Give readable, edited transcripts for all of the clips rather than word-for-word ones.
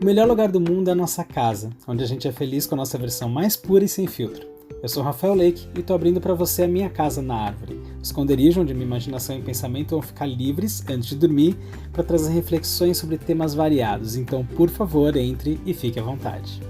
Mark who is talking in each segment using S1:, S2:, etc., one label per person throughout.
S1: O melhor lugar do mundo é a nossa casa, onde a gente é feliz com a nossa versão mais pura e sem filtro. Eu sou Rafael Lake e tô abrindo para você a minha casa na árvore, o esconderijo onde minha imaginação e pensamento vão ficar livres antes de dormir para trazer reflexões sobre temas variados. Então, por favor, entre e fique à vontade.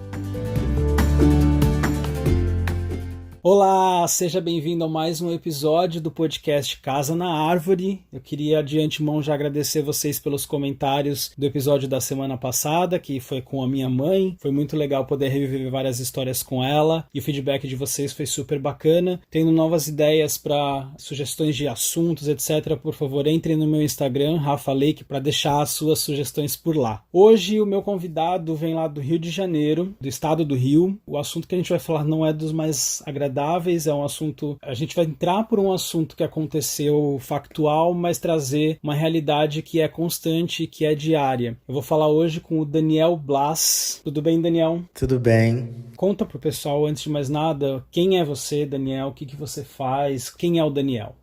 S1: Olá, seja bem-vindo a mais um episódio do podcast Casa na Árvore. Eu queria de antemão já agradecer vocês pelos comentários do episódio da semana passada, que foi com a minha mãe. Foi muito legal poder reviver várias histórias com ela e o feedback de vocês foi super bacana. Tendo novas ideias para sugestões de assuntos, etc., por favor, entrem no meu Instagram, Rafa Lake, para deixar as suas sugestões por lá. Hoje o meu convidado vem lá do Rio de Janeiro, do estado do Rio. O assunto que a gente vai falar não é dos mais agradáveis, é um assunto, a gente vai entrar por um assunto que aconteceu factual, mas trazer uma realidade que é constante, que é diária. Eu vou falar hoje com o Daniel Blas. Tudo bem, Daniel?
S2: Tudo bem.
S1: Conta pro pessoal, antes de mais nada, quem é você, Daniel? O que você faz? Quem é o Daniel?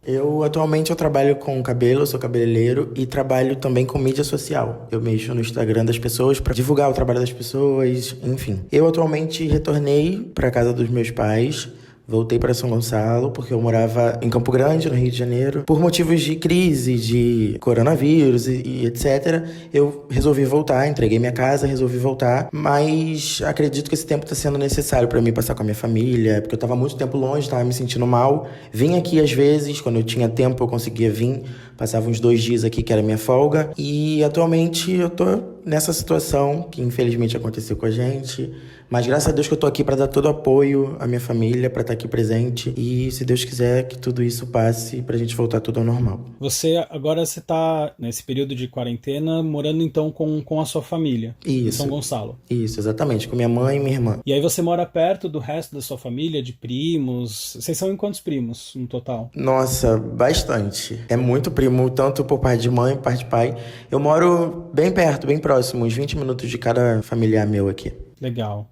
S2: Atualmente eu trabalho com cabelo, eu sou cabeleireiro e trabalho também com mídia social. Eu mexo no Instagram das pessoas para divulgar o trabalho das pessoas, enfim. Eu atualmente retornei para casa dos meus pais. Voltei para São Gonçalo, porque eu morava em Campo Grande, no Rio de Janeiro. Por motivos de crise, de coronavírus e etc., eu resolvi voltar, entreguei minha casa, resolvi voltar. Mas acredito que esse tempo está sendo necessário para mim passar com a minha família, porque eu estava muito tempo longe, estava me sentindo mal. Vim aqui às vezes, quando eu tinha tempo eu conseguia vir. Passava uns 2 dias aqui, que era minha folga. E atualmente eu tô nessa situação que infelizmente aconteceu com a gente. Mas graças a Deus que eu tô aqui para dar todo o apoio à minha família, para estar aqui presente. E se Deus quiser que tudo isso passe pra gente voltar tudo ao normal.
S1: Você tá nesse período de quarentena morando então com a sua família.
S2: Isso.
S1: Em São Gonçalo.
S2: Isso, exatamente, com minha mãe e minha irmã.
S1: E aí você mora perto do resto da sua família, de primos? Vocês são em quantos primos no total?
S2: Nossa, bastante. É muito primo, tanto por parte de mãe, por parte de pai. Eu moro bem perto, bem próximo, uns 20 minutos de cada familiar meu aqui.
S1: Legal.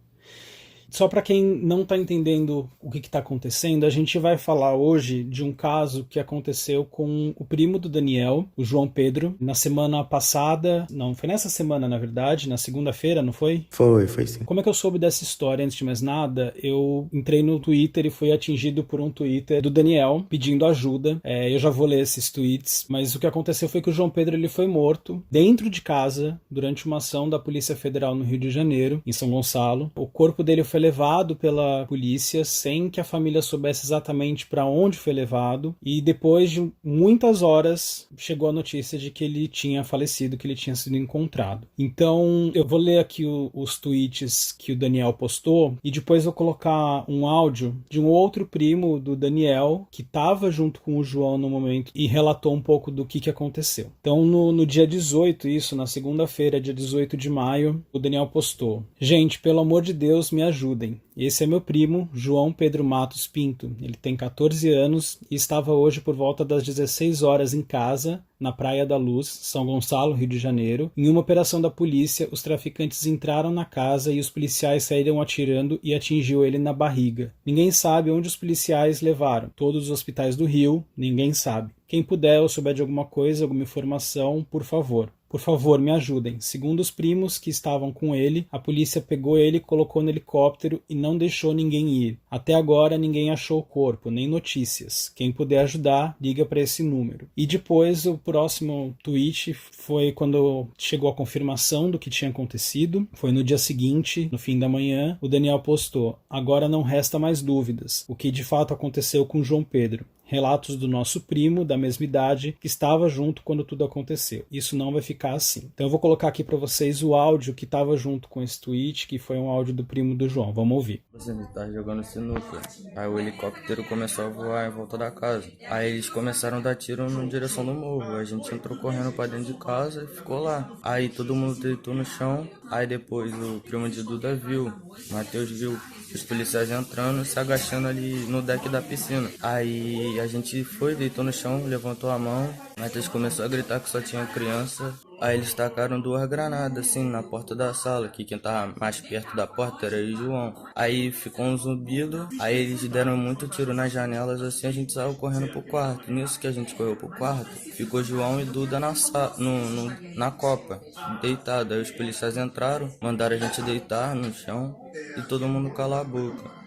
S1: Só para quem não está entendendo o que está acontecendo, a gente vai falar hoje de um caso que aconteceu com o primo do Daniel, o João Pedro, na semana passada, não, foi nessa semana na verdade, na segunda-feira, não foi?
S2: Foi sim.
S1: Como é que eu soube dessa história? Antes de mais nada, eu entrei no Twitter e fui atingido por um Twitter do Daniel pedindo ajuda. Eu já vou ler esses tweets, mas o que aconteceu foi que o João Pedro ele foi morto dentro de casa durante uma ação da Polícia Federal no Rio de Janeiro, em São Gonçalo. O corpo dele foi levado pela polícia sem que a família soubesse exatamente para onde foi levado, e depois de muitas horas chegou a notícia de que ele tinha falecido, que ele tinha sido encontrado. Então eu vou ler aqui os tweets que o Daniel postou e depois vou colocar um áudio de um outro primo do Daniel que estava junto com o João no momento e relatou um pouco do que aconteceu. Então no dia 18, isso na segunda-feira, dia 18 de maio, o Daniel postou: gente, pelo amor de Deus, me ajudem. Esse é meu primo, João Pedro Matos Pinto. Ele tem 14 anos e estava hoje por volta das 16 horas em casa, na Praia da Luz, São Gonçalo, Rio de Janeiro. Em uma operação da polícia, os traficantes entraram na casa e os policiais saíram atirando e atingiu ele na barriga. Ninguém sabe onde os policiais levaram. Todos os hospitais do Rio, ninguém sabe. Quem puder ou souber de alguma coisa, alguma informação, por favor. Por favor, me ajudem. Segundo os primos que estavam com ele, a polícia pegou ele, colocou no helicóptero e não deixou ninguém ir. Até agora ninguém achou o corpo, nem notícias. Quem puder ajudar, liga para esse número. E depois o próximo tweet foi quando chegou a confirmação do que tinha acontecido. Foi no dia seguinte, no fim da manhã, o Daniel postou: agora não resta mais dúvidas. O que de fato aconteceu com João Pedro. Relatos do nosso primo, da mesma idade, que estava junto quando tudo aconteceu. Isso não vai ficar assim. Então eu vou colocar aqui para vocês o áudio que estava junto com esse tweet, que foi um áudio do primo do João. Vamos ouvir.
S3: Você tá jogando sinuca. Aí o helicóptero começou a voar em volta da casa. Aí eles começaram a dar tiro na direção do morro. A gente entrou correndo para dentro de casa e ficou lá. Aí todo mundo deitou no chão. Aí depois o primo de Duda viu, Matheus viu os policiais entrando e se agachando ali no deck da piscina. Aí Aí a gente foi, deitou no chão, levantou a mão. Matheus começou a gritar que só tinha criança. Aí eles tacaram 2 granadas assim na porta da sala, que quem tava mais perto da porta era eu e João. Aí ficou um zumbido, aí eles deram muito tiro nas janelas assim, a gente saiu correndo pro quarto. Nisso que a gente correu pro quarto, ficou João e Duda na copa, deitado. Aí os policiais entraram, mandaram a gente deitar no chão e todo mundo calar a boca.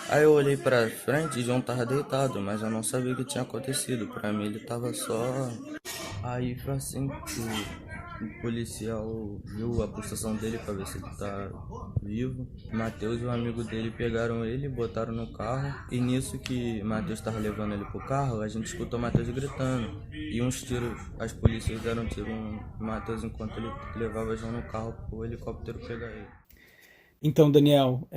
S3: Aí eu olhei pra frente e João tava deitado, mas eu não sabia o que tinha acontecido. Pra mim ele tava só... Aí foi assim que o policial viu a pulsação dele pra ver se ele tá vivo. Matheus e o amigo dele pegaram ele, botaram no carro. E nisso que Matheus tava levando ele pro carro, a gente escutou Matheus gritando. E uns tiros, as polícias deram tiro no Matheus enquanto ele levava João no carro pro helicóptero pegar ele.
S1: Então, Daniel,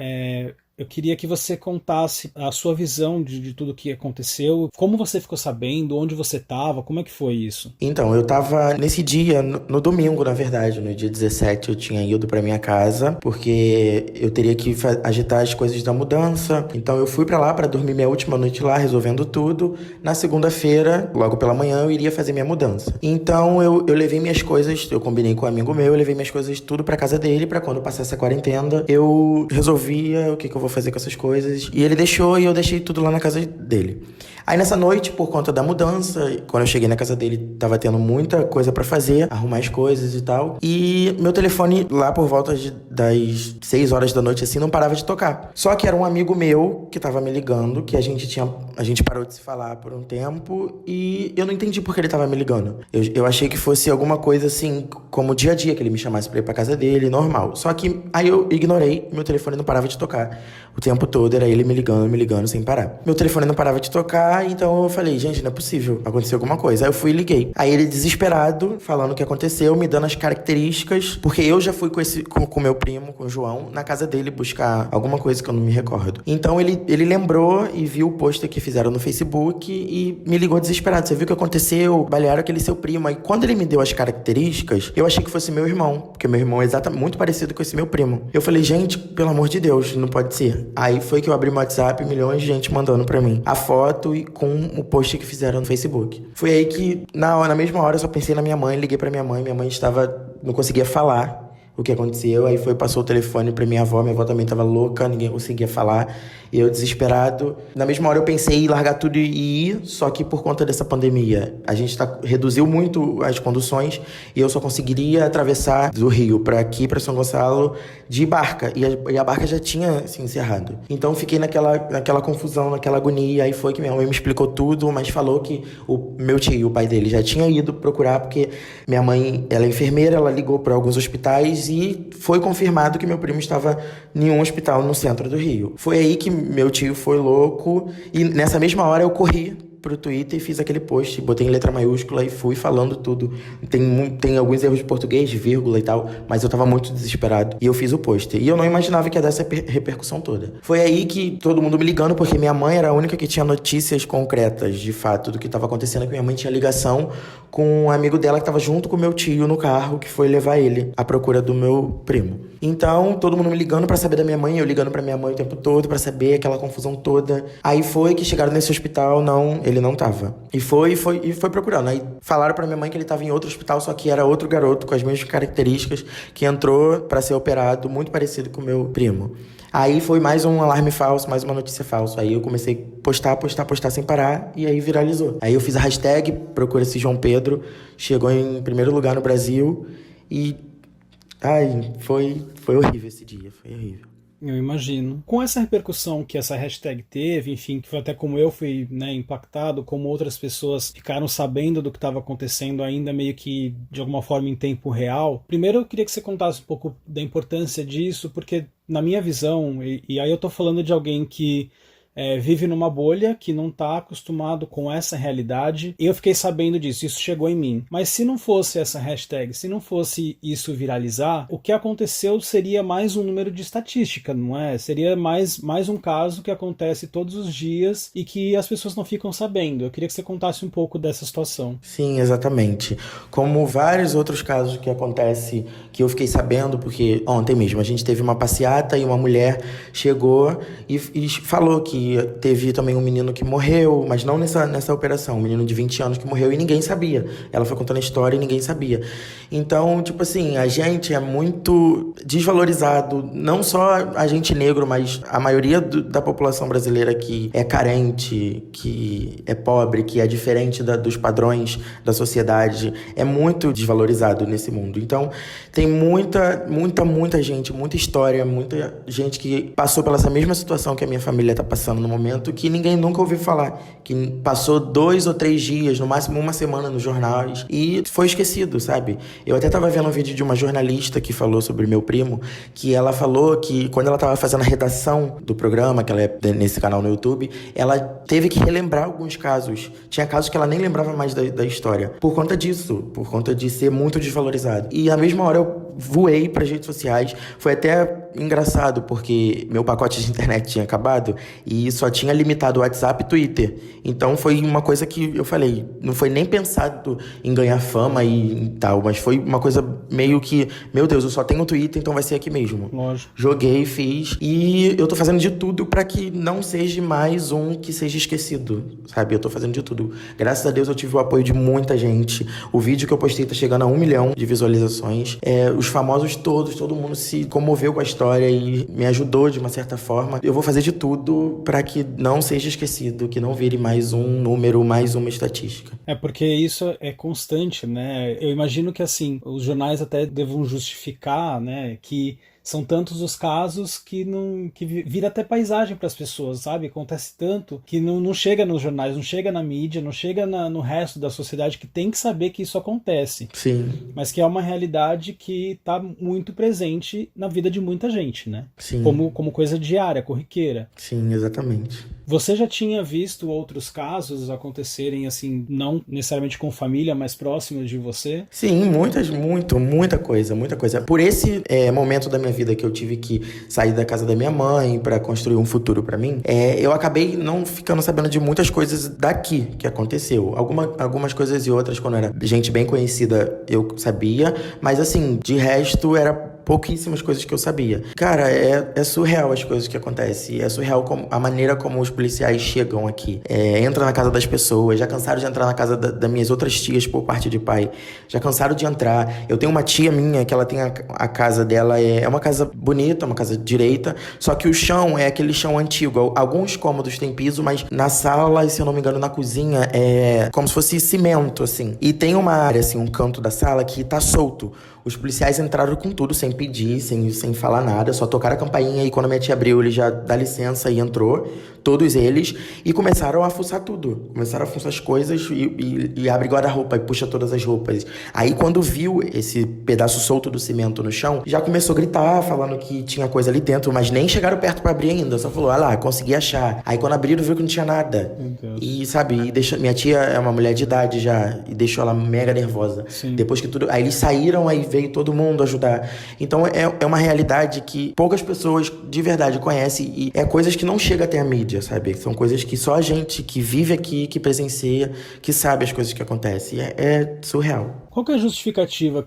S1: eu queria que você contasse a sua visão de tudo o que aconteceu, como você ficou sabendo, onde você estava, como é que foi isso?
S2: Então, eu tava nesse dia, no domingo, na verdade, no dia 17, eu tinha ido pra minha casa, porque eu teria que agitar as coisas da mudança. Então, eu fui pra lá pra dormir minha última noite lá, resolvendo tudo. Na segunda-feira, logo pela manhã, eu iria fazer minha mudança. Então, eu levei minhas coisas, eu combinei com um amigo meu, eu levei minhas coisas tudo pra casa dele, pra quando passasse a quarentena, eu resolvia o que eu vou fazer com essas coisas. E ele deixou e eu deixei tudo lá na casa dele. Aí nessa noite, por conta da mudança, quando eu cheguei na casa dele, tava tendo muita coisa pra fazer, arrumar as coisas e tal. E meu telefone, lá por volta das 6 horas da noite, assim, não parava de tocar. Só que era um amigo meu que tava me ligando, que a gente parou de se falar por um tempo e eu não entendi por que ele tava me ligando. Eu achei que fosse alguma coisa assim, como dia a dia, que ele me chamasse pra ir pra casa dele, normal. Só que aí eu ignorei, meu telefone não parava de tocar. O tempo todo era ele me ligando sem parar. Meu telefone não parava de tocar, então eu falei, gente, não é possível, aconteceu alguma coisa. Aí eu fui e liguei. Aí ele desesperado, falando o que aconteceu, me dando as características, porque eu já fui com meu primo, com o João, na casa dele buscar alguma coisa que eu não me recordo. Então ele lembrou e viu o post que fizeram no Facebook e me ligou desesperado. Você viu o que aconteceu? Balearam aquele seu primo. Aí quando ele me deu as características, eu achei que fosse meu irmão, porque meu irmão é exatamente muito parecido com esse meu primo. Eu falei, gente, pelo amor de Deus, não pode ser. Aí foi que eu abri meu WhatsApp, milhões de gente mandando pra mim a foto e com o post que fizeram no Facebook. Foi aí que, na mesma hora, eu só pensei na minha mãe, liguei pra minha mãe não conseguia falar o que aconteceu. Aí passou o telefone pra minha avó também tava louca, ninguém conseguia falar. E eu desesperado. Na mesma hora eu pensei em largar tudo e ir, só que por conta dessa pandemia, a gente reduziu muito as conduções e eu só conseguiria atravessar do Rio pra aqui, pra São Gonçalo, de barca. E a barca já tinha se encerrado. Então fiquei naquela confusão, naquela agonia. Aí foi que minha mãe me explicou tudo, mas falou que o meu tio, o pai dele, já tinha ido procurar, porque minha mãe, ela é enfermeira, ela ligou para alguns hospitais e foi confirmado que meu primo estava em um hospital no centro do Rio. Foi aí que meu tio foi louco e nessa mesma hora eu corri pro Twitter e fiz aquele post, botei em letra maiúscula e fui falando tudo. Tem alguns erros de português, de vírgula e tal, mas eu tava muito desesperado e eu fiz o post. E eu não imaginava que ia dar essa repercussão toda. Foi aí que todo mundo me ligando, porque minha mãe era a única que tinha notícias concretas, de fato, do que tava acontecendo, que minha mãe tinha ligação com um amigo dela que tava junto com meu tio no carro, que foi levar ele à procura do meu primo. Então, todo mundo me ligando pra saber da minha mãe, eu ligando pra minha mãe o tempo todo pra saber aquela confusão toda. Aí foi que chegaram nesse hospital, ele não tava. E foi procurando. Aí falaram pra minha mãe que ele tava em outro hospital, só que era outro garoto com as mesmas características, que entrou pra ser operado, muito parecido com o meu primo. Aí foi mais um alarme falso, mais uma notícia falsa. Aí eu comecei a postar sem parar e aí viralizou. Aí eu fiz a hashtag Procura-se João Pedro, chegou em primeiro lugar no Brasil e... foi horrível esse dia, foi horrível.
S1: Eu imagino. Com essa repercussão que essa hashtag teve, enfim, que foi até como eu fui, impactado, como outras pessoas ficaram sabendo do que estava acontecendo ainda meio que de alguma forma em tempo real. Primeiro eu queria que você contasse um pouco da importância disso, porque na minha visão, e aí eu tô falando de alguém que vive numa bolha, que não está acostumado com essa realidade, e eu fiquei sabendo disso, isso chegou em mim. Mas se não fosse essa hashtag, se não fosse isso viralizar, o que aconteceu seria mais um número de estatística, não é? Seria mais um caso que acontece todos os dias e que as pessoas não ficam sabendo. Eu queria que você contasse um pouco dessa situação.
S2: Sim, exatamente. Como vários outros casos que acontecem, que eu fiquei sabendo, porque ontem mesmo a gente teve uma passeata e uma mulher chegou e falou que que teve também um menino que morreu, mas não nessa operação, um menino de 20 anos que morreu e ninguém sabia. Ela foi contando a história e ninguém sabia. Então, tipo assim, a gente é muito desvalorizado, não só a gente negro, mas a maioria da população brasileira que é carente, que é pobre, que é diferente dos padrões da sociedade, é muito desvalorizado nesse mundo. Então, tem muita gente, muita história, muita gente que passou pela essa mesma situação que a minha família tá passando no momento, que ninguém nunca ouviu falar, que passou 2 ou 3 dias, no máximo uma semana nos jornais e foi esquecido, sabe? Eu até tava vendo um vídeo de uma jornalista que falou sobre meu primo, que ela falou que quando ela tava fazendo a redação do programa, que ela é nesse canal no YouTube, ela teve que relembrar alguns casos. Tinha casos que ela nem lembrava mais da história. Por conta disso, por conta de ser muito desvalorizado. E na mesma hora eu voei para as redes sociais. Foi até engraçado, porque meu pacote de internet tinha acabado e só tinha limitado o WhatsApp e Twitter. Então foi uma coisa que eu falei, não foi nem pensado em ganhar fama e tal, mas foi uma coisa meio que, meu Deus, eu só tenho Twitter, então vai ser aqui mesmo.
S1: Lógico.
S2: Joguei, fiz e eu tô fazendo de tudo para que não seja mais um que seja esquecido, sabe? Eu tô fazendo de tudo. Graças a Deus eu tive o apoio de muita gente. O vídeo que eu postei tá chegando a 1 milhão de visualizações. Os famosos todos, todo mundo se comoveu com a história e me ajudou de uma certa forma. Eu vou fazer de tudo para que não seja esquecido, que não vire mais um número, mais uma estatística.
S1: É porque isso é constante, né? Eu imagino que, assim, os jornais até devam justificar, né, que são tantos os casos que vira até paisagem para as pessoas, sabe? Acontece tanto que não chega nos jornais, não chega na mídia, não chega no resto da sociedade, que tem que saber que isso acontece.
S2: Sim.
S1: Mas que é uma realidade que está muito presente na vida de muita gente, né?
S2: Sim.
S1: Como coisa diária, corriqueira.
S2: Sim, exatamente.
S1: Você já tinha visto outros casos acontecerem, assim, não necessariamente com família, mas próximos de você?
S2: Sim, muita coisa. Por esse momento da minha vida que eu tive que sair da casa da minha mãe para construir um futuro para mim, eu acabei não ficando sabendo de muitas coisas daqui que aconteceu. Algumas coisas e outras, quando era gente bem conhecida, eu sabia, mas assim, de resto era pouquíssimas coisas que eu sabia. Cara, é surreal as coisas que acontecem. É surreal a maneira como os policiais chegam aqui. Entram na casa das pessoas. Já cansaram de entrar na casa das minhas outras tias por parte de pai. Já cansaram de entrar. Eu tenho uma tia minha que ela tem a casa dela. É uma casa bonita, uma casa direita. Só que o chão é aquele chão antigo. Alguns cômodos têm piso, mas na sala, e se eu não me engano, na cozinha, é como se fosse cimento, assim. E tem uma área, assim, um canto da sala que tá solto. Os policiais entraram com tudo, sem pedir, sem falar nada, só tocaram a campainha e quando a minha tia abriu, ele já dá licença e entrou, todos eles, e começaram a fuçar tudo. Começaram a fuçar as coisas e abre guarda-roupa e puxa todas as roupas. Aí quando viu esse pedaço solto do cimento no chão, já começou a gritar, falando que tinha coisa ali dentro, mas nem chegaram perto pra abrir ainda, só falou, lá, consegui achar. Aí quando abriram, viu que não tinha nada. E sabe, minha tia é uma mulher de idade já, e deixou ela mega nervosa.
S1: Sim.
S2: Depois que tudo, aí eles saíram, aí veio todo mundo ajudar. Então é uma realidade que poucas pessoas de verdade conhecem e é coisas que não chegam até a mídia, sabe? São coisas que só a gente que vive aqui, que presencia, que sabe as coisas que acontecem. É surreal.
S1: Qual que é a justificativa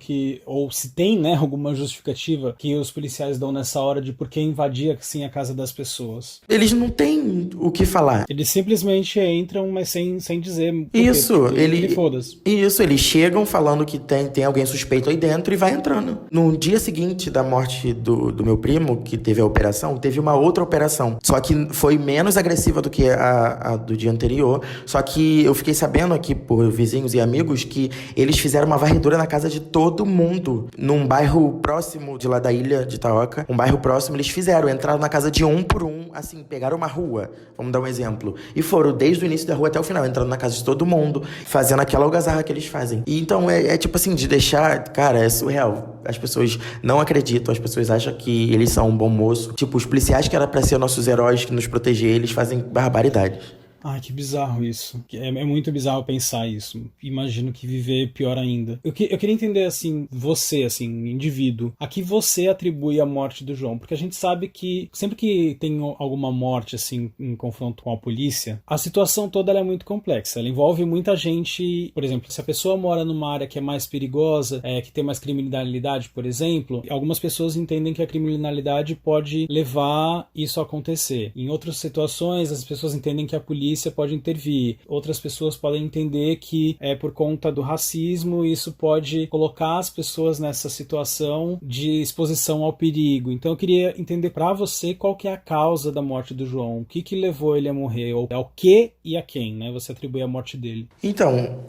S1: ou se tem, né, alguma justificativa que os policiais dão nessa hora de por que invadir, assim, a casa das pessoas?
S2: Eles não têm o que falar.
S1: Eles simplesmente entram, mas sem dizer por
S2: isso,
S1: quê. Foda-se.
S2: Isso, eles chegam falando que tem alguém suspeito aí dentro e vai entrando. No dia seguinte da morte do meu primo, que teve a operação, teve uma outra operação. Só que foi menos agressiva do que a do dia anterior. Só que eu fiquei sabendo aqui por vizinhos e amigos que eles fizeram uma varredura na casa de todo mundo. Num bairro próximo de lá da ilha de Itaoca, um bairro próximo, eles entraram na casa de um por um, assim, pegaram uma rua, vamos dar um exemplo, e foram desde o início da rua até o final, entrando na casa de todo mundo, fazendo aquela algazarra que eles fazem. E então é tipo assim, de deixar, cara, é surreal. As pessoas não acreditam, as pessoas acham que eles são um bom moço. Tipo, os policiais que eram pra ser nossos heróis, que nos proteger, eles fazem barbaridades.
S1: Ai, que bizarro isso. É muito bizarro pensar isso. Imagino que viver pior ainda. Eu queria entender, assim, você, assim, indivíduo, a que você atribui a morte do João? Porque a gente sabe que sempre que tem alguma morte, assim, em confronto com a polícia, a situação toda ela é muito complexa. Ela envolve muita gente. Por exemplo, se a pessoa mora numa área que é mais perigosa, que tem mais criminalidade, por exemplo, algumas pessoas entendem que a criminalidade pode levar isso a acontecer. Em outras situações, as pessoas entendem que a polícia pode intervir. Outras pessoas podem entender que por conta do racismo, isso pode colocar as pessoas nessa situação de exposição ao perigo. Então eu queria entender para você qual que é a causa da morte do João. O que levou ele a morrer? Ou ao que e a quem, né? Você atribui a morte dele.
S2: Então,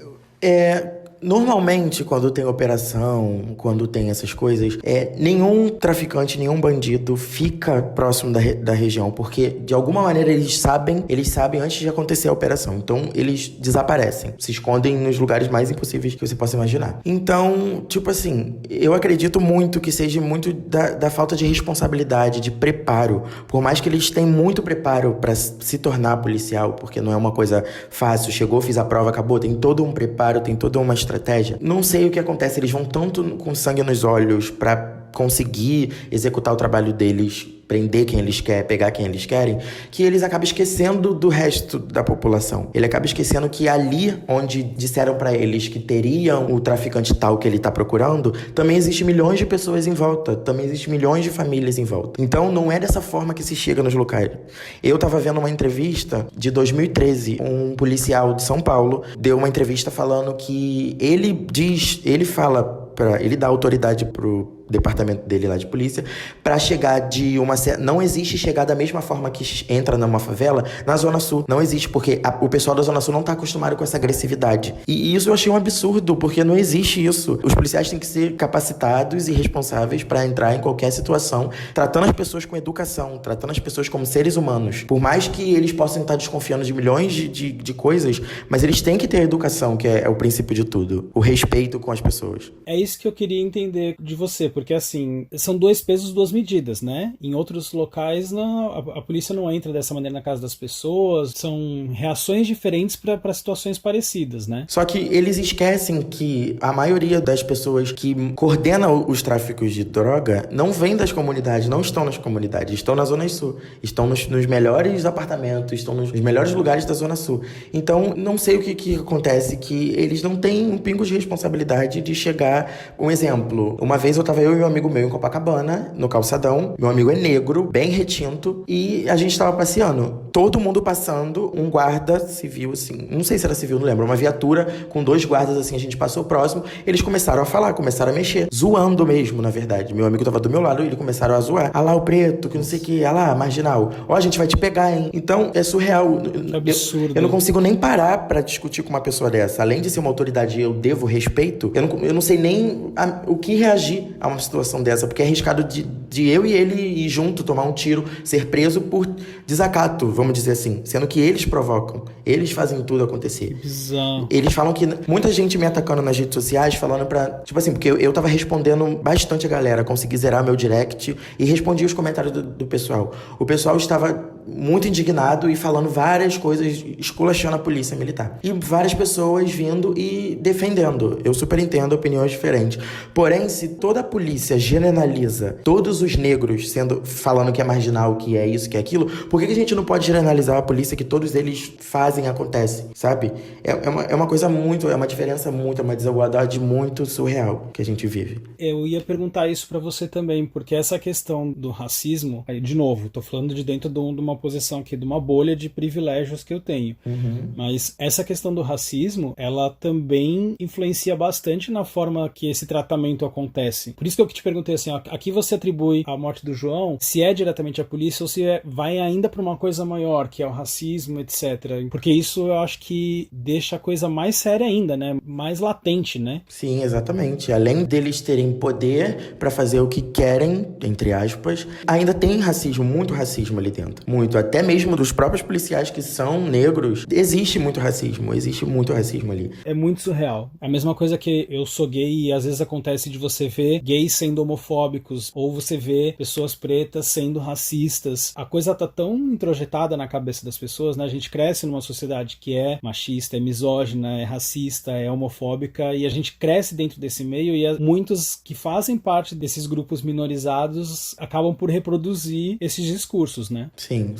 S2: normalmente, quando tem operação, quando tem essas coisas, nenhum traficante, nenhum bandido fica próximo da região, porque de alguma maneira eles sabem antes de acontecer a operação. Então, eles desaparecem, se escondem nos lugares mais impossíveis que você possa imaginar. Então, tipo assim, eu acredito muito que seja muito da falta de responsabilidade, de preparo. Por mais que eles tenham muito preparo para se tornar policial, porque não é uma coisa fácil, chegou, fiz a prova, acabou, tem todo um preparo, tem toda uma estratégia. Não sei o que acontece, eles vão tanto com sangue nos olhos pra conseguir executar o trabalho deles, prender quem eles querem, pegar quem eles querem, que eles acabam esquecendo do resto da população. Ele acaba esquecendo que ali onde disseram pra eles que teriam o traficante tal que ele tá procurando, também existe milhões de pessoas em volta, também existe milhões de famílias em volta. Então não é dessa forma que se chega nos locais. Eu tava vendo uma entrevista de 2013, um policial de São Paulo deu uma entrevista falando que ele dá autoridade pro departamento dele lá de polícia, pra chegar não existe chegar da mesma forma que entra numa favela na Zona Sul. Não existe, porque o pessoal da Zona Sul não tá acostumado com essa agressividade. E isso eu achei um absurdo, porque não existe isso. Os policiais têm que ser capacitados e responsáveis pra entrar em qualquer situação, tratando as pessoas com educação, tratando as pessoas como seres humanos. Por mais que eles possam estar desconfiando de milhões de coisas, mas eles têm que ter a educação, que é o princípio de tudo. O respeito com as pessoas.
S1: É isso que eu queria entender de você, porque assim, são 2 pesos, 2 medidas, né? Em outros locais, a polícia não entra dessa maneira na casa das pessoas, são reações diferentes para situações parecidas, né?
S2: Só que eles esquecem que a maioria das pessoas que coordenam os tráficos de droga não vêm das comunidades, não estão nas comunidades, estão na Zona Sul, estão nos melhores apartamentos, estão nos melhores lugares da Zona Sul. Então, não sei o que acontece, que eles não têm um pingo de responsabilidade de chegar. Um exemplo, uma vez eu tava eu e um amigo meu em Copacabana, no calçadão. Meu amigo é negro, bem retinto, e a gente tava passeando. Todo mundo passando, um guarda civil, assim, não sei se era civil, não lembro, uma viatura com 2 guardas, assim, a gente passou próximo, eles começaram a falar, começaram a mexer, zoando mesmo, na verdade. Meu amigo tava do meu lado e eles começaram a zoar. Ah lá o preto, que não sei o que, ah lá, marginal. Ó, a gente vai te pegar, hein? Então, é surreal.
S1: Absurdo.
S2: Eu não consigo nem parar pra discutir com uma pessoa dessa. Além de ser uma autoridade e eu devo respeito, eu não sei nem o que reagir a uma situação dessa, porque é arriscado de eu e ele ir junto, tomar um tiro, ser preso por desacato, vamos dizer assim, sendo que eles provocam, eles fazem tudo acontecer.
S1: Bizarro.
S2: Eles falam que muita gente me atacando nas redes sociais, falando tipo assim, porque eu tava respondendo bastante a galera, consegui zerar meu direct e respondi os comentários do pessoal. O pessoal estava muito indignado e falando várias coisas, esculachando a polícia militar. E várias pessoas vindo e defendendo. Eu super entendo opiniões diferentes. Porém, se toda a polícia generaliza todos os negros falando que é marginal, que é isso, que é aquilo, por que a gente não pode generalizar a polícia que todos eles fazem, acontece, sabe? É uma coisa muito, é uma diferença muito, é uma desigualdade muito surreal que a gente vive.
S1: Eu ia perguntar isso pra você também, porque essa questão do racismo, aí, de novo, tô falando de dentro de uma posição aqui, de uma bolha de privilégios que eu tenho. Mas essa questão do racismo, ela também influencia bastante na forma que esse tratamento acontece. Por isso que eu te perguntei assim, ó, aqui você atribui a morte do João, se é diretamente a polícia ou se vai ainda pra uma coisa maior, que é o racismo, etc. Porque isso eu acho que deixa a coisa mais séria ainda, né? Mais latente, né?
S2: Sim, exatamente. Além deles terem poder pra fazer o que querem, entre aspas, ainda tem racismo, muito racismo ali dentro. Muito. muito. Até mesmo dos próprios policiais que são negros, existe muito racismo ali.
S1: É muito surreal. É a mesma coisa que eu sou gay e às vezes acontece de você ver gays sendo homofóbicos, ou você vê pessoas pretas sendo racistas. A coisa tá tão introjetada na cabeça das pessoas, né? A gente cresce numa sociedade que é machista, é misógina, é racista, é homofóbica, e a gente cresce dentro desse meio, e muitos que fazem parte desses grupos minorizados acabam por reproduzir esses discursos, né?
S2: Sim,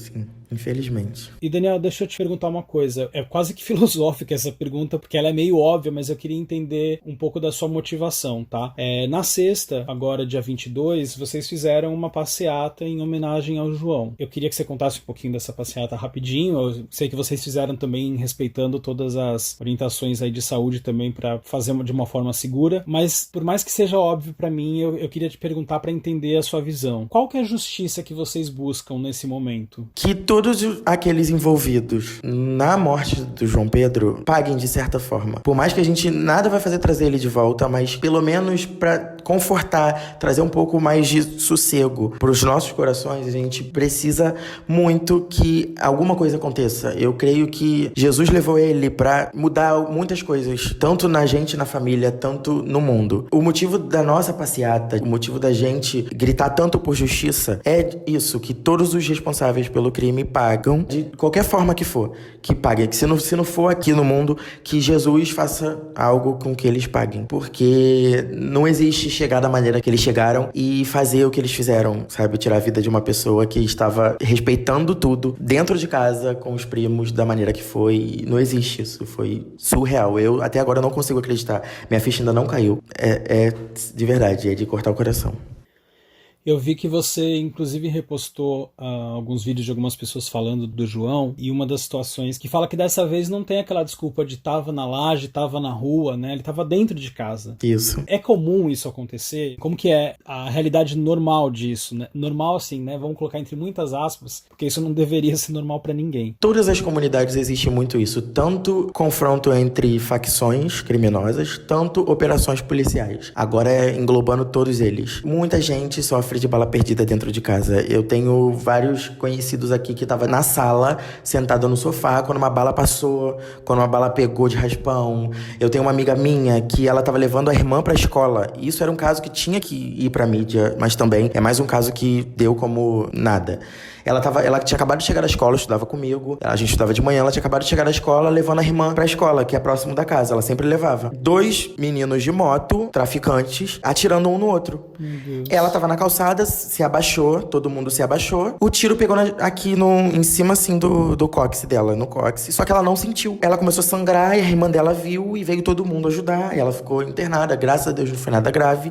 S2: infelizmente.
S1: E Daniel, deixa eu te perguntar uma coisa. É quase que filosófica essa pergunta, porque ela é meio óbvia, mas eu queria entender um pouco da sua motivação, tá? Na sexta, agora dia 22, vocês fizeram uma passeata em homenagem ao João. Eu queria que você contasse um pouquinho dessa passeata rapidinho. Eu sei que vocês fizeram também respeitando todas as orientações aí de saúde também para fazer de uma forma segura, mas por mais que seja óbvio para mim, eu queria te perguntar para entender a sua visão. Qual que é a justiça que vocês buscam nesse momento?
S2: Que todos aqueles envolvidos na morte do João Pedro paguem de certa forma. Por mais que a gente nada vai fazer trazer ele de volta, mas pelo menos para confortar, trazer um pouco mais de sossego para os nossos corações, a gente precisa muito que alguma coisa aconteça. Eu creio que Jesus levou ele para mudar muitas coisas, tanto na gente, na família, tanto no mundo. O motivo da nossa passeata, o motivo da gente gritar tanto por justiça é isso, que todos os responsáveis pelo crime pagam, de qualquer forma que for, que paguem. Que se não for aqui no mundo, que Jesus faça algo com que eles paguem. Porque não existe chegar da maneira que eles chegaram e fazer o que eles fizeram, sabe? Tirar a vida de uma pessoa que estava respeitando tudo dentro de casa, com os primos, da maneira que foi. Não existe isso. Foi surreal. Eu até agora não consigo acreditar. Minha ficha ainda não caiu. É de verdade, é de cortar o coração.
S1: Eu vi que você, inclusive, repostou alguns vídeos de algumas pessoas falando do João, e uma das situações que fala que dessa vez não tem aquela desculpa de tava na laje, tava na rua, né? Ele tava dentro de casa.
S2: Isso.
S1: É comum isso acontecer? Como que é a realidade normal disso, né? Normal assim, né? Vamos colocar entre muitas aspas, porque isso não deveria ser normal pra ninguém.
S2: Todas as comunidades existe muito isso, tanto confronto entre facções criminosas, tanto operações policiais. Agora englobando todos eles. Muita gente sofre de bala perdida dentro de casa. Eu tenho vários conhecidos aqui que estavam na sala, sentado no sofá, quando uma bala passou, quando uma bala pegou de raspão. Eu tenho uma amiga minha que ela estava levando a irmã pra escola. Isso era um caso que tinha que ir pra mídia, mas também é mais um caso que deu como nada. Ela tinha acabado de chegar da escola, estudava comigo, a gente estudava de manhã, ela tinha acabado de chegar da escola levando a irmã pra escola, que é próximo da casa, ela sempre levava. 2 meninos de moto, traficantes, atirando um no outro. Ela tava na calçada, se abaixou, todo mundo se abaixou, o tiro pegou aqui em cima assim do cóccix dela, no cóccix, só que ela não sentiu. Ela começou a sangrar e a irmã dela viu e veio todo mundo ajudar, e ela ficou internada, graças a Deus não foi nada grave.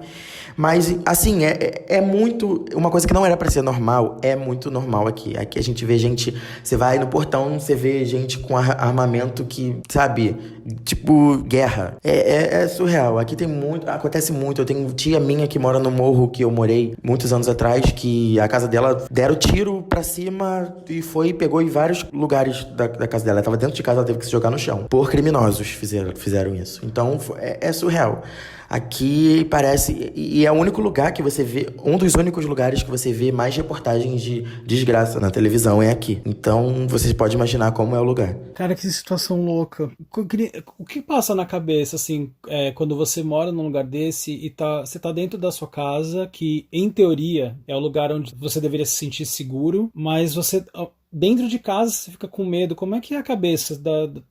S2: Mas, assim, é muito... Uma coisa que não era pra ser normal, é muito normal aqui. Aqui a gente vê gente... Você vai no portão, você vê gente com armamento que, sabe... Tipo, guerra. É surreal. Aqui tem muito... Acontece muito. Eu tenho tia minha que mora no morro que eu morei muitos anos atrás, que a casa dela deram tiro pra cima e pegou em vários lugares da casa dela. Ela tava dentro de casa, ela teve que se jogar no chão. Por criminosos fizeram isso. Então, é surreal. Aqui parece... E é o único lugar que você vê... Um dos únicos lugares que você vê mais reportagens de desgraça na televisão é aqui. Então, você pode imaginar como é o lugar.
S1: Cara, que situação louca. O que passa na cabeça, assim, quando você mora num lugar desse e você tá dentro da sua casa, que, em teoria, é o lugar onde você deveria se sentir seguro, mas você... Dentro de casa você fica com medo. Como é que é a cabeça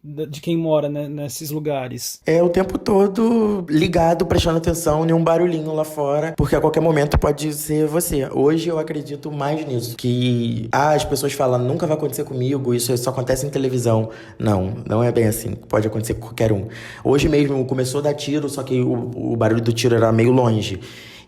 S1: de quem mora, né, nesses lugares?
S2: É o tempo todo ligado, prestando atenção em um barulhinho lá fora, porque a qualquer momento pode ser você. Hoje eu acredito mais nisso. Que as pessoas falam, nunca vai acontecer comigo, isso só acontece em televisão. Não é bem assim. Pode acontecer com qualquer um. Hoje mesmo começou a dar tiro, só que o barulho do tiro era meio longe.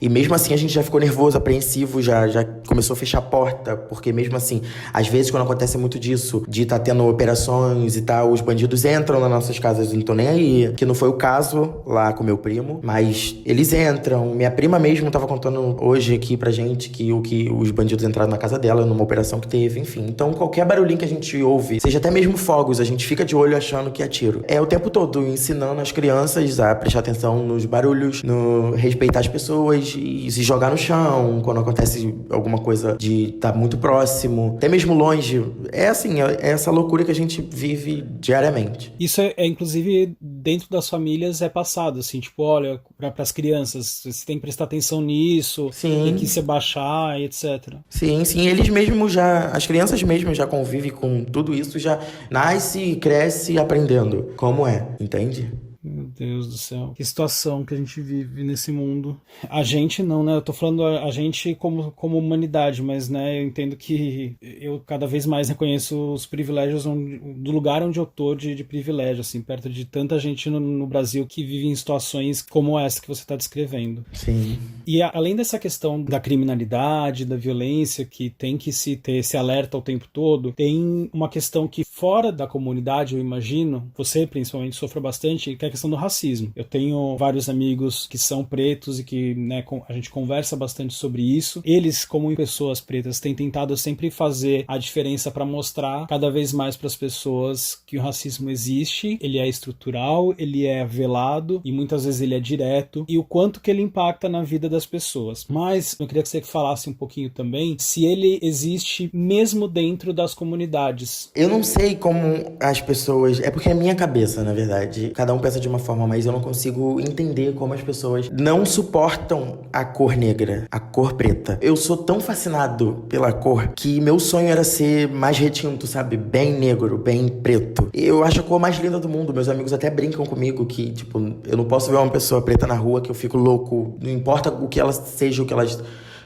S2: E mesmo assim a gente já ficou nervoso, apreensivo, já começou a fechar a porta, porque mesmo assim, às vezes quando acontece muito disso, de estar tendo operações e tal, os bandidos entram nas nossas casas, não tô nem aí, que não foi o caso lá com meu primo, mas eles entram. Minha prima mesmo tava contando hoje aqui pra gente que os bandidos entraram na casa dela numa operação que teve, enfim. Então qualquer barulhinho que a gente ouve, seja até mesmo fogos, a gente fica de olho achando que é tiro. É o tempo todo ensinando as crianças a prestar atenção nos barulhos, no respeitar as pessoas, pessoas e se jogar no chão quando acontece alguma coisa de estar muito próximo, até mesmo longe. É assim, é essa loucura que a gente vive diariamente.
S1: Isso inclusive, dentro das famílias é passado, assim, tipo, olha, para as crianças, você tem que prestar atenção nisso,
S2: Sim.
S1: tem que se baixar, etc.
S2: Sim, eles mesmos as crianças mesmo já convivem com tudo isso, já nasce e cresce aprendendo como é, entende?
S1: Meu Deus do céu. Que situação que a gente vive nesse mundo. A gente não, né? Eu tô falando a gente como humanidade, mas, né, eu entendo que eu cada vez mais reconheço os privilégios do lugar onde eu tô de privilégio, assim, perto de tanta gente no Brasil que vive em situações como essa que você tá descrevendo.
S2: Sim.
S1: E além dessa questão da criminalidade, da violência, que tem que se ter esse alerta o tempo todo, tem uma questão que fora da comunidade, eu imagino, você principalmente sofre bastante, que é a questão do racismo. Eu tenho vários amigos que são pretos e que, né, a gente conversa bastante sobre isso. Eles, como pessoas pretas, têm tentado sempre fazer a diferença para mostrar cada vez mais para as pessoas que o racismo existe, ele é estrutural, ele é velado e muitas vezes ele é direto, e o quanto que ele impacta na vida das pessoas. Mas eu queria que você falasse um pouquinho também se ele existe mesmo dentro das comunidades.
S2: Eu não sei como as pessoas... É porque é minha cabeça, na verdade. Cada um pensa de uma forma, mas eu não consigo entender como as pessoas não suportam a cor negra, a cor preta. Eu sou tão fascinado pela cor que meu sonho era ser mais retinto, sabe? Bem negro, bem preto. Eu acho a cor mais linda do mundo. Meus amigos até brincam comigo que, tipo, eu não posso ver uma pessoa preta na rua que eu fico louco. Não importa o que ela seja, o que elas...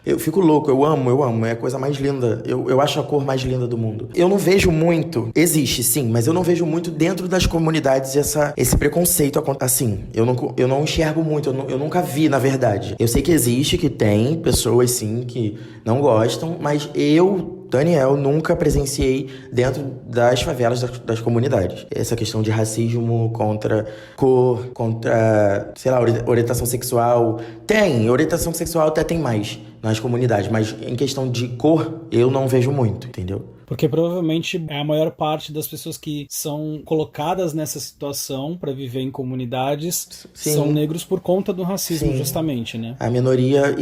S2: Eu fico louco, eu amo, é a coisa mais linda, eu acho a cor mais linda do mundo. Eu não vejo muito, existe sim, mas eu não vejo muito dentro das comunidades esse preconceito, assim, eu não enxergo muito, eu nunca vi, na verdade. Eu sei que existe, que tem pessoas sim que não gostam, mas Daniel, nunca presenciei dentro das favelas das comunidades. Essa questão de racismo contra cor, contra, sei lá, orientação sexual. Orientação sexual até tem mais nas comunidades, mas em questão de cor, eu não vejo muito, entendeu?
S1: Porque provavelmente a maior parte das pessoas que são colocadas nessa situação para viver em comunidades são negros por conta do racismo, justamente, né?
S2: A minoria...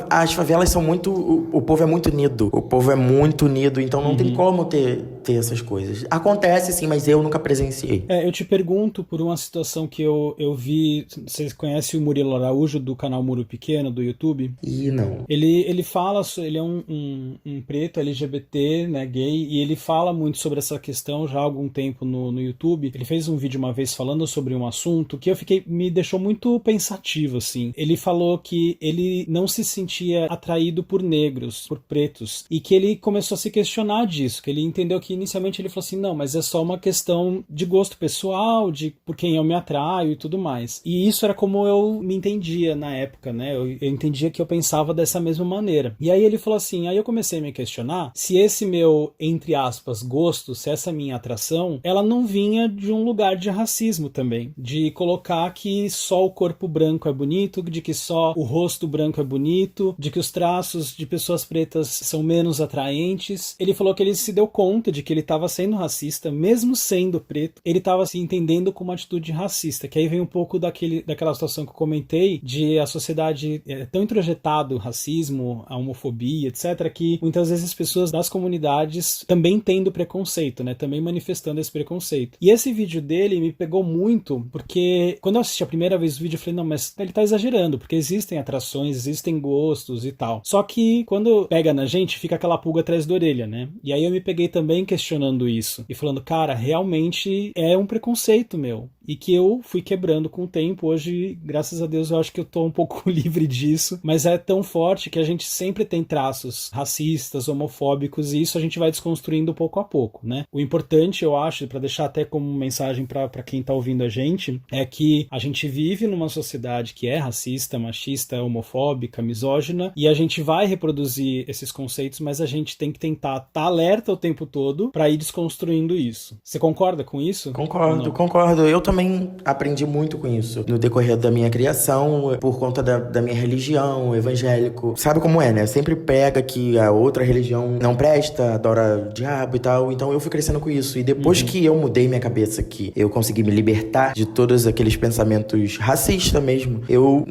S2: as favelas são muito... O povo é muito unido. O povo é muito unido, então não tem como ter essas coisas. Acontece sim, mas eu nunca presenciei.
S1: Eu te pergunto por uma situação que eu vi... Você conhece o Murilo Araújo, do canal Muro Pequeno, do YouTube?
S2: Não.
S1: Ele fala... Ele é um preto LGBT, né, gay, e ele fala muito sobre essa questão já há algum tempo no YouTube. Ele fez um vídeo uma vez falando sobre um assunto que me deixou muito pensativo, assim. Ele falou que ele não se sentia atraído por negros, por pretos, e que ele começou a se questionar disso, que ele entendeu que inicialmente ele falou assim, não, mas é só uma questão de gosto pessoal, de por quem eu me atraio e tudo mais. E isso era como eu me entendia na época, né? Eu entendia que eu pensava dessa mesma maneira. E aí ele falou assim, aí eu comecei a me questionar se esse meu, entre aspas, gosto, se essa minha atração, ela não vinha de um lugar de racismo também, de colocar que só o corpo branco é bonito, de que só o rosto branco é bonito, de que os traços de pessoas pretas são menos atraentes. Ele falou que ele se deu conta de que ele estava sendo racista, mesmo sendo preto, ele estava se entendendo como uma atitude racista, que aí vem um pouco daquela situação que eu comentei, de a sociedade tão introjetado o racismo, a homofobia, etc., que muitas vezes as pessoas das comunidades também tendo preconceito, né? Também manifestando esse preconceito. E esse vídeo dele me pegou muito, porque quando eu assisti a primeira vez o vídeo, eu falei, não, mas ele tá exagerando, porque existem atrações, existem gostos e tal. Só que quando pega na gente, fica aquela pulga atrás da orelha, né? E aí eu me peguei também questionando isso, e falando, cara, realmente é um preconceito meu. E que eu fui quebrando com o tempo. Hoje, graças a Deus, eu acho que eu tô um pouco livre disso, mas é tão forte que a gente sempre tem traços racistas, homofóbicos, e isso a gente vai desconstruindo pouco a pouco, né? O importante, eu acho, para deixar até como mensagem para quem tá ouvindo a gente, é que a gente vive numa sociedade que é racista, machista, homofóbica, misógina, e a gente vai reproduzir esses conceitos, mas a gente tem que tentar estar alerta o tempo todo para ir desconstruindo isso. Você concorda com isso?
S2: Concordo. Eu também também aprendi muito com isso no decorrer da minha criação, por conta da minha religião, evangélico. Sabe como é, né? Sempre pega que a outra religião não presta, adora o diabo e tal. Então eu fui crescendo com isso. E depois que eu mudei minha cabeça, que eu consegui me libertar de todos aqueles pensamentos racistas mesmo, eu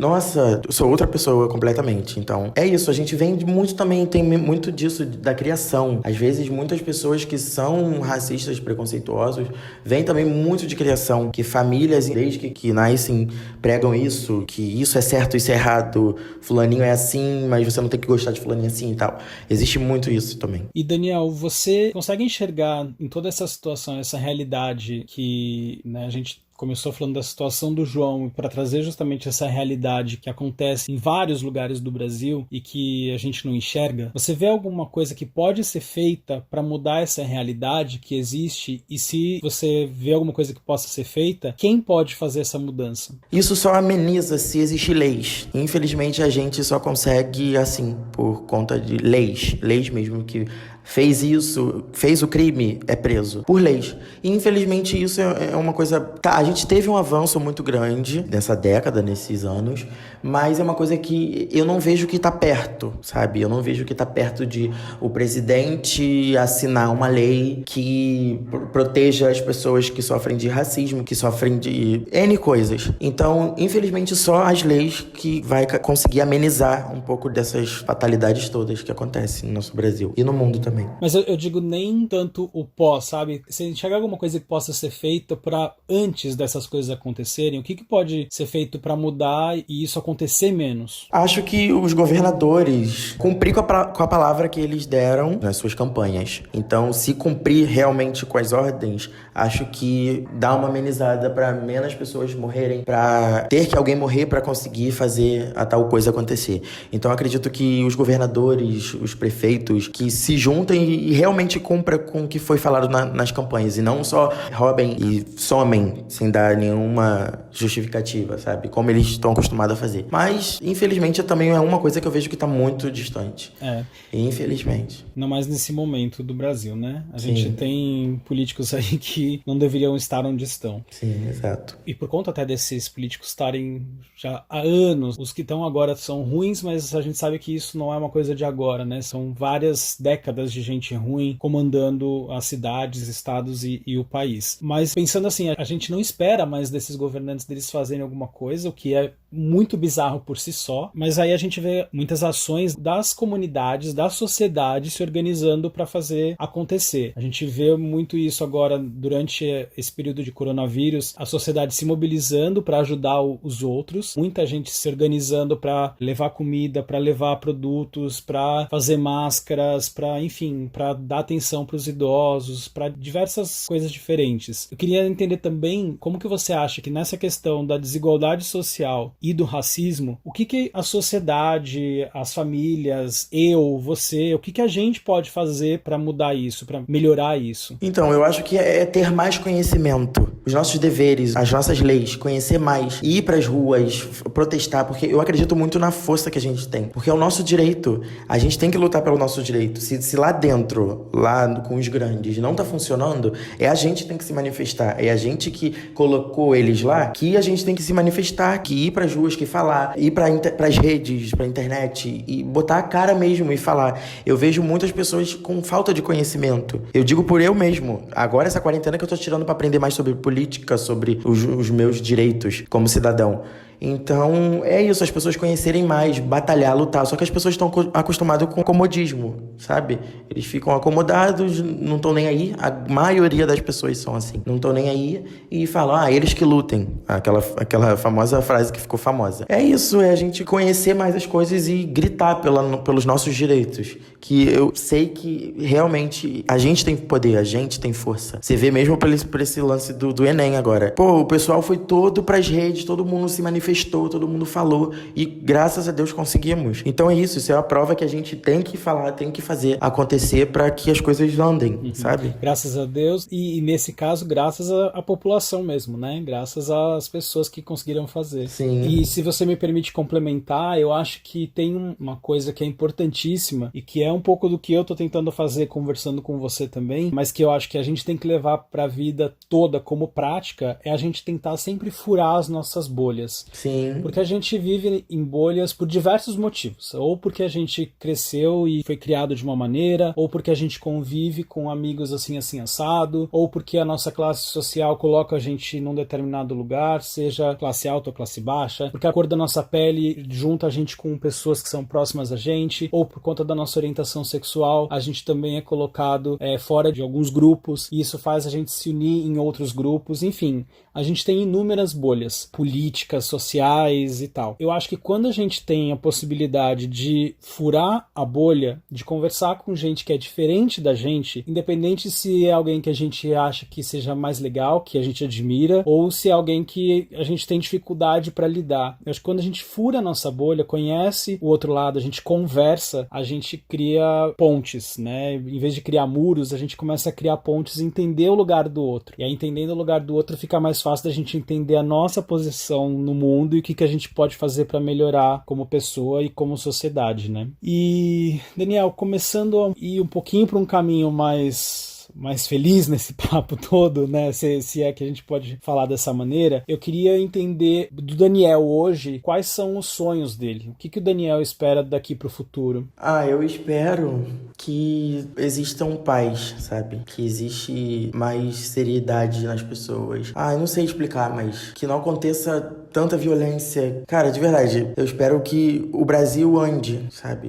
S2: sou outra pessoa completamente. Então é isso, a gente vem de muito também, tem muito disso da criação. Às vezes muitas pessoas que são racistas, preconceituosos, vêm também muito de criação, que famílias, desde que nascem, pregam isso, que isso é certo, isso é errado, fulaninho é assim, mas você não tem que gostar de fulaninho assim e tal. Existe muito isso também.
S1: E Daniel, você consegue enxergar em toda essa situação, essa realidade que, né, a gente começou falando da situação do João para trazer justamente essa realidade que acontece em vários lugares do Brasil e que a gente não enxerga. Você vê alguma coisa que pode ser feita para mudar essa realidade que existe? E se você vê alguma coisa que possa ser feita, quem pode fazer essa mudança?
S2: Isso só ameniza se existir leis. Infelizmente a gente só consegue assim, por conta de leis mesmo, que fez isso, fez o crime, é preso por leis. E infelizmente isso é uma coisa... Tá, a gente teve um avanço muito grande nessa década, nesses anos, mas é uma coisa que eu não vejo que tá perto, sabe? Eu não vejo que tá perto de o presidente assinar uma lei que proteja as pessoas que sofrem de racismo, que sofrem de N coisas. Então, infelizmente, só as leis que vai conseguir amenizar um pouco dessas fatalidades todas que acontecem no nosso Brasil e no mundo também.
S1: Mas eu digo nem tanto o pós, sabe? Se enxergar alguma coisa que possa ser feita para antes dessas coisas acontecerem, o que pode ser feito para mudar e isso acontecer menos?
S2: Acho que os governadores cumprir com a palavra que eles deram nas suas campanhas. Então, se cumprir realmente com as ordens, acho que dá uma amenizada para menos pessoas morrerem, para ter que alguém morrer para conseguir fazer a tal coisa acontecer. Então, acredito que os governadores, os prefeitos, que se juntem e realmente cumpra com o que foi falado nas campanhas, e não só roubem e somem sem dar nenhuma justificativa, sabe? Como eles estão acostumados a fazer. Mas, infelizmente, também é uma coisa que eu vejo que está muito distante. Infelizmente.
S1: Não mais nesse momento do Brasil, né? A gente tem políticos aí que não deveriam estar onde estão.
S2: Sim, exato.
S1: E por conta até desses políticos estarem já há anos, os que estão agora são ruins, mas a gente sabe que isso não é uma coisa de agora, né? São várias décadas de gente ruim comandando as cidades, estados e o país. Mas pensando assim, a gente não espera mais desses governantes deles fazerem alguma coisa, o que é muito bizarro por si só, mas aí a gente vê muitas ações das comunidades, da sociedade se organizando para fazer acontecer. A gente vê muito isso agora durante esse período de coronavírus, a sociedade se mobilizando para ajudar os outros, muita gente se organizando para levar comida, para levar produtos, para fazer máscaras, para, enfim, para dar atenção para os idosos, para diversas coisas diferentes. Eu queria entender também como que você acha que nessa questão da desigualdade social e do racismo, o que a sociedade, as famílias, você, o que a gente pode fazer para mudar isso, para melhorar isso?
S2: Então, eu acho que é ter mais conhecimento, os nossos deveres, as nossas leis, conhecer mais, ir para as ruas, protestar, porque eu acredito muito na força que a gente tem, porque é o nosso direito, a gente tem que lutar pelo nosso direito. Se lá dentro, lá com os grandes, não tá funcionando, é a gente que tem que se manifestar, é a gente que colocou eles lá, que a gente tem que se manifestar, que ir para as ruas, que falar, ir para as redes, para a internet e botar a cara mesmo e falar. Eu vejo muitas pessoas com falta de conhecimento. Eu digo por eu mesmo. Agora essa quarentena que eu tô tirando para aprender mais sobre política, sobre os meus direitos como cidadão. Então, é isso, as pessoas conhecerem mais, batalhar, lutar. Só que as pessoas estão acostumadas com comodismo, sabe? Eles ficam acomodados, não estão nem aí. A maioria das pessoas são assim. Não estão nem aí e falam, eles que lutem. Aquela famosa frase que ficou famosa. É isso, é a gente conhecer mais as coisas e gritar pelos nossos direitos. Que eu sei que realmente a gente tem poder, a gente tem força. Você vê mesmo por esse lance do Enem agora. Pô, o pessoal foi todo pras redes, todo mundo se manifestou manifestou, todo mundo falou e graças a Deus conseguimos. Então é isso é a prova que a gente tem que falar, tem que fazer acontecer para que as coisas andem, sabe?
S1: Graças a Deus e nesse caso graças à população mesmo, né? Graças às pessoas que conseguiram fazer.
S2: Sim.
S1: E se você me permite complementar, eu acho que tem uma coisa que é importantíssima e que é um pouco do que eu tô tentando fazer conversando com você também, mas que eu acho que a gente tem que levar para a vida toda como prática, é a gente tentar sempre furar as nossas bolhas.
S2: Sim.
S1: Porque a gente vive em bolhas por diversos motivos. Ou porque a gente cresceu e foi criado de uma maneira, ou porque a gente convive com amigos assim assado, ou porque a nossa classe social coloca a gente num determinado lugar, seja classe alta ou classe baixa, porque a cor da nossa pele junta a gente com pessoas que são próximas a gente, ou por conta da nossa orientação sexual, a gente também é colocado fora de alguns grupos, e isso faz a gente se unir em outros grupos, enfim, a gente tem inúmeras bolhas políticas, sociais e tal. Eu acho que quando a gente tem a possibilidade de furar a bolha, de conversar com gente que é diferente da gente, independente se é alguém que a gente acha que seja mais legal, que a gente admira, ou se é alguém que a gente tem dificuldade para lidar. Eu acho que quando a gente fura a nossa bolha, conhece o outro lado, a gente conversa, a gente cria pontes, né? Em vez de criar muros, a gente começa a criar pontes e entender o lugar do outro. E aí, entendendo o lugar do outro, fica mais fácil da gente entender a nossa posição no mundo e o que a gente pode fazer para melhorar como pessoa e como sociedade, né? E, Daniel, começando a ir um pouquinho para um caminho mais feliz nesse papo todo, né? Se é que a gente pode falar dessa maneira, eu queria entender do Daniel hoje quais são os sonhos dele. O que o Daniel espera daqui pro futuro?
S2: Eu espero que existam paz, sabe? Que existe mais seriedade nas pessoas. Eu não sei explicar, mas que não aconteça tanta violência. Cara, de verdade, eu espero que o Brasil ande, sabe?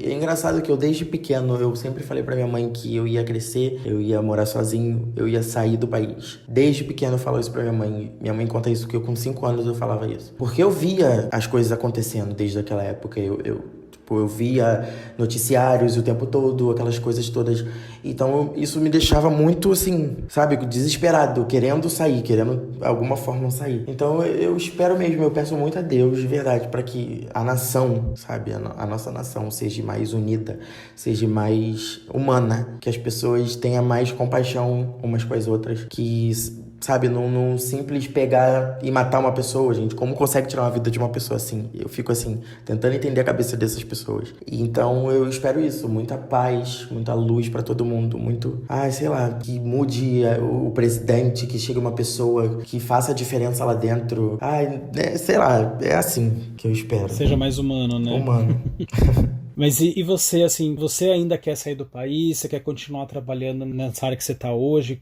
S2: É engraçado que eu desde pequeno, eu sempre falei pra minha mãe que eu ia crescer, eu ia morar sozinho, eu ia sair do país. Desde pequeno eu falo isso pra minha mãe. Minha mãe conta isso, que eu com 5 anos eu falava isso. Porque eu via as coisas acontecendo desde aquela época. Eu via noticiários o tempo todo, aquelas coisas todas. Então, isso me deixava muito, assim, sabe, desesperado, querendo sair, querendo de alguma forma sair. Então, eu espero mesmo, eu peço muito a Deus, de verdade, para que a nação, sabe, a nossa nação seja mais unida, seja mais humana, que as pessoas tenham mais compaixão umas com as outras, que... sabe, não simples pegar e matar uma pessoa, gente. Como consegue tirar uma vida de uma pessoa assim? Eu fico assim, tentando entender a cabeça dessas pessoas. E então eu espero isso, muita paz, muita luz pra todo mundo, muito, sei lá, que mude o presidente, que chegue uma pessoa que faça a diferença lá dentro. Sei lá, é assim que eu espero.
S1: Seja mais humano, né?
S2: Humano.
S1: Mas e você, assim, você ainda quer sair do país? Você quer continuar trabalhando nessa área que você está hoje?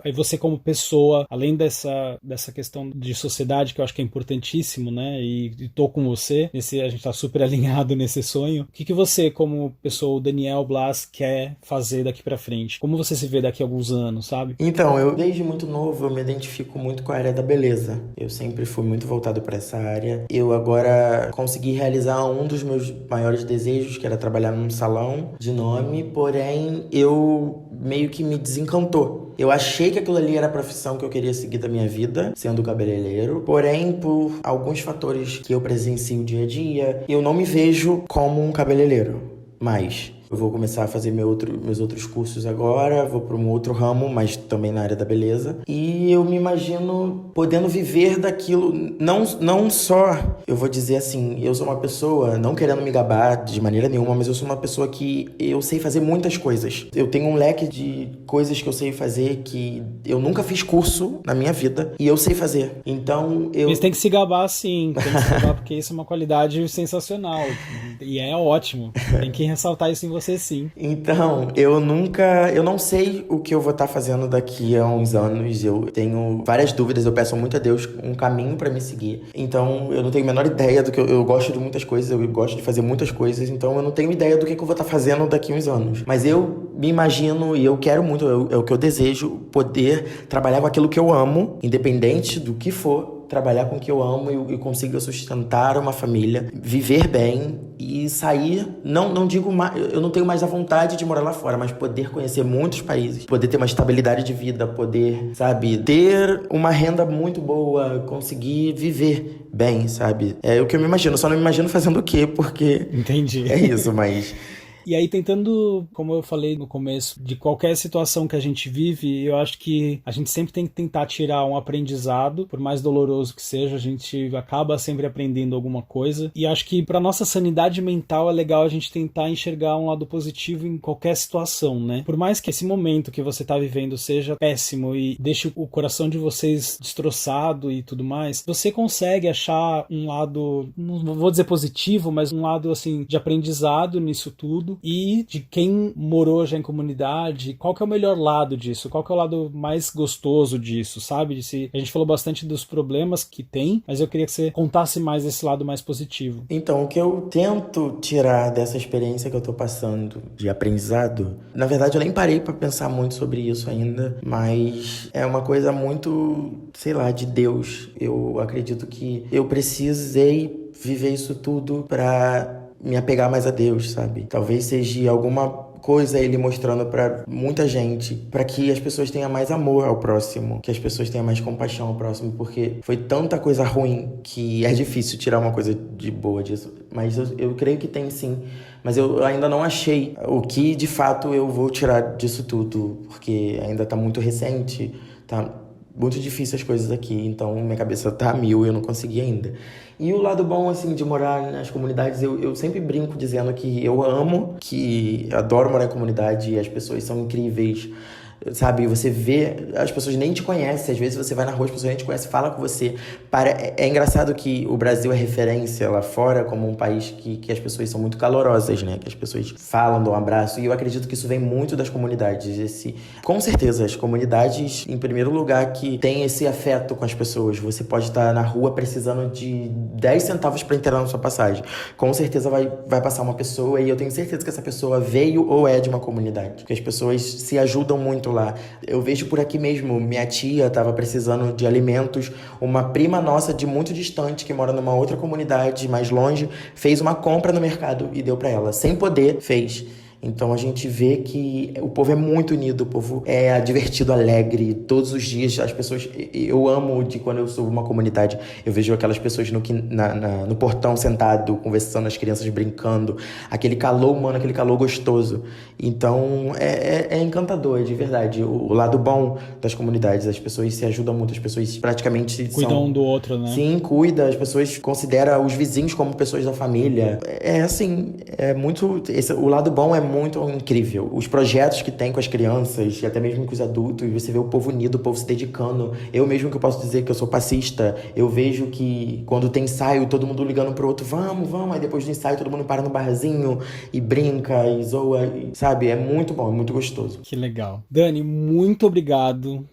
S1: Aí você como pessoa, além dessa questão de sociedade, que eu acho que é importantíssimo, né? E tô com você, a gente tá super alinhado nesse sonho. O que você, como pessoa, o Daniel Blas, quer fazer daqui pra frente? Como você se vê daqui a alguns anos, sabe?
S2: Então, eu desde muito novo, eu me identifico muito com a área da beleza. Eu sempre fui muito voltado para essa área. Eu agora consegui realizar um dos meus maiores desejos, que era trabalhar num salão de nome, porém eu meio que me desencantou. Eu achei que aquilo ali era a profissão que eu queria seguir da minha vida, sendo cabeleireiro, porém por alguns fatores que eu presencio dia a dia, eu não me vejo como um cabeleireiro mais. Eu vou começar a fazer meus outros cursos agora, vou para um outro ramo, mas também na área da beleza. E eu me imagino podendo viver daquilo, não só, eu vou dizer assim, eu sou uma pessoa, não querendo me gabar de maneira nenhuma, mas eu sou uma pessoa que eu sei fazer muitas coisas. Eu tenho um leque de coisas que eu sei fazer que eu nunca fiz curso na minha vida e eu sei fazer. Então eu...
S1: Mas tem que se gabar sim, tem que se gabar porque isso é uma qualidade sensacional e é ótimo. Tem que ressaltar isso em você sim.
S2: Então, eu não sei o que eu vou estar fazendo daqui a uns anos. Eu tenho várias dúvidas, eu peço muito a Deus um caminho pra me seguir. Então, eu não tenho a menor ideia do que eu gosto de muitas coisas, eu gosto de fazer muitas coisas, então eu não tenho ideia do que eu vou estar fazendo daqui a uns anos. Mas eu me imagino e eu quero muito, é o que eu desejo, poder trabalhar com aquilo que eu amo, independente do que for. trabalhar com o que eu amo e consiga sustentar uma família, viver bem e sair, não digo mais, eu não tenho mais a vontade de morar lá fora, mas poder conhecer muitos países, poder ter uma estabilidade de vida, poder, sabe, ter uma renda muito boa, conseguir viver bem, sabe? É o que eu me imagino, só não me imagino fazendo o quê, porque
S1: Entendi.
S2: é isso, mas...
S1: E aí, tentando, como eu falei no começo, de qualquer situação que a gente vive, eu acho que a gente sempre tem que tentar tirar um aprendizado, por mais doloroso que seja, a gente acaba sempre aprendendo alguma coisa. E acho que para nossa sanidade mental é legal a gente tentar enxergar um lado positivo em qualquer situação, né? Por mais que esse momento que você tá vivendo seja péssimo e deixe o coração de vocês destroçado e tudo mais, você consegue achar um lado, não vou dizer positivo, mas um lado, assim, de aprendizado nisso tudo. E de quem morou já em comunidade, qual que é o melhor lado disso? Qual que é o lado mais gostoso disso, sabe? A gente falou bastante dos problemas que tem, mas eu queria que você contasse mais esse lado mais positivo.
S2: Então, o que eu tento tirar dessa experiência que eu tô passando de aprendizado, na verdade eu nem parei pra pensar muito sobre isso ainda, mas é uma coisa muito, sei lá, de Deus. Eu acredito que eu precisei viver isso tudo pra me apegar mais a Deus, sabe? Talvez seja alguma coisa ele mostrando pra muita gente, pra que as pessoas tenham mais amor ao próximo, que as pessoas tenham mais compaixão ao próximo, porque foi tanta coisa ruim que é difícil tirar uma coisa de boa disso. Mas eu creio que tem sim, mas eu ainda não achei o que de fato eu vou tirar disso tudo, porque ainda tá muito recente, tá muito difícil as coisas aqui, então minha cabeça tá a mil e eu não consegui ainda. E o lado bom, assim, de morar nas comunidades, eu sempre brinco dizendo que eu amo, que adoro morar em comunidade e as pessoas são incríveis, sabe? Você vê, as pessoas nem te conhecem, às vezes você vai na rua, as pessoas nem te conhecem, fala com você. É engraçado que o Brasil é referência lá fora como um país que as pessoas são muito calorosas, né? Que as pessoas falam, dão um abraço, e eu acredito que isso vem muito das comunidades. Com certeza, as comunidades, em primeiro lugar, que tem esse afeto com as pessoas. Você pode estar na rua precisando de 10 centavos para entrar na sua passagem. Com certeza vai passar uma pessoa, e eu tenho certeza que essa pessoa veio ou é de uma comunidade. Porque as pessoas se ajudam muito lá. Eu vejo por aqui mesmo, minha tia estava precisando de alimentos, uma prima nossa de muito distante, que mora numa outra comunidade mais longe, fez uma compra no mercado e deu para ela. Sem poder, fez. Então a gente vê que o povo é muito unido, o povo é divertido, alegre, todos os dias as pessoas... Eu amo de quando eu sou uma comunidade, eu vejo aquelas pessoas no portão sentado, conversando, as crianças brincando, aquele calor humano, aquele calor gostoso. Então é encantador, é de verdade. O lado bom das comunidades, as pessoas se ajudam muito, as pessoas praticamente
S1: cuidam um do outro, né?
S2: Sim, cuida, as pessoas consideram os vizinhos como pessoas da família. É assim, é muito... o lado bom é muito incrível. Os projetos que tem com as crianças e até mesmo com os adultos, você vê o povo unido, o povo se dedicando. Eu mesmo que eu posso dizer que eu sou passista, eu vejo que quando tem ensaio, todo mundo ligando pro outro, vamos, aí depois do ensaio todo mundo para no barzinho e brinca e zoa, sabe? É muito bom, é muito gostoso.
S1: Que legal. Dani, muito obrigado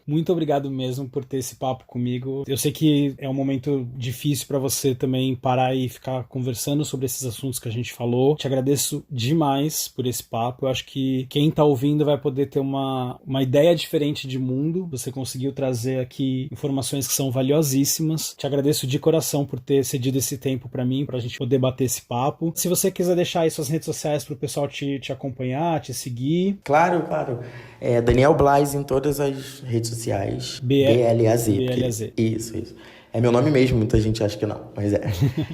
S1: mesmo por ter esse papo comigo. Eu sei que é um momento difícil para você também parar e ficar conversando sobre esses assuntos que a gente falou. Te agradeço demais por esse papo. Eu acho que quem tá ouvindo vai poder ter uma ideia diferente de mundo. Você conseguiu trazer aqui informações que são valiosíssimas. Te agradeço de coração por ter cedido esse tempo pra mim, pra gente poder bater esse papo. Se você quiser deixar aí suas redes sociais pro pessoal te acompanhar, te seguir.
S2: Claro. Daniel Blaz em todas as redes sociais. BLAZ.
S1: BLAZ.
S2: Isso. É meu nome mesmo, muita gente acha que não, mas é.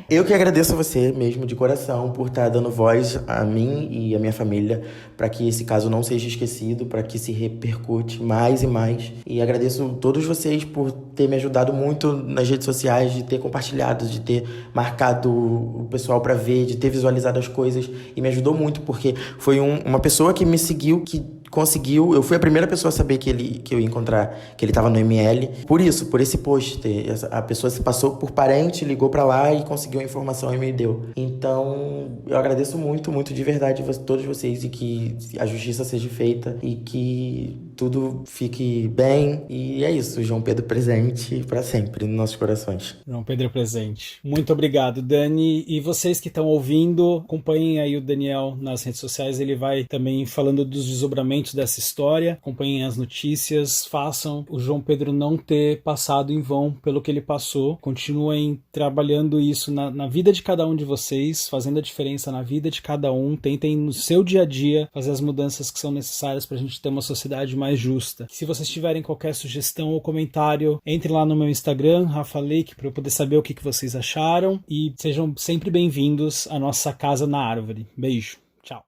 S2: Eu que agradeço a você mesmo, de coração, por estar dando voz a mim e a minha família, para que esse caso não seja esquecido, para que se repercute mais e mais. E agradeço a todos vocês por ter me ajudado muito nas redes sociais, de ter compartilhado, de ter marcado o pessoal para ver, de ter visualizado as coisas. E me ajudou muito, porque foi uma pessoa que me seguiu, que conseguiu, eu fui a primeira pessoa a saber que eu ia encontrar, que ele tava no ML, por esse post, a pessoa se passou por parente, ligou pra lá e conseguiu a informação e me deu. Então, eu agradeço muito, muito de verdade a todos vocês, e que a justiça seja feita e que tudo fique bem. E é isso, João Pedro presente pra sempre nos nossos corações.
S1: João Pedro presente. Muito obrigado, Dani. E vocês que estão ouvindo, acompanhem aí o Daniel nas redes sociais, ele vai também falando dos desdobramentos cientes dessa história, acompanhem as notícias, façam o João Pedro não ter passado em vão pelo que ele passou. Continuem trabalhando isso na vida de cada um de vocês, fazendo a diferença na vida de cada um. Tentem no seu dia a dia fazer as mudanças que são necessárias para a gente ter uma sociedade mais justa. Se vocês tiverem qualquer sugestão ou comentário, entre lá no meu Instagram, Rafa Lake, para eu poder saber o que vocês acharam, e sejam sempre bem-vindos à nossa Casa na Árvore. Beijo. Tchau.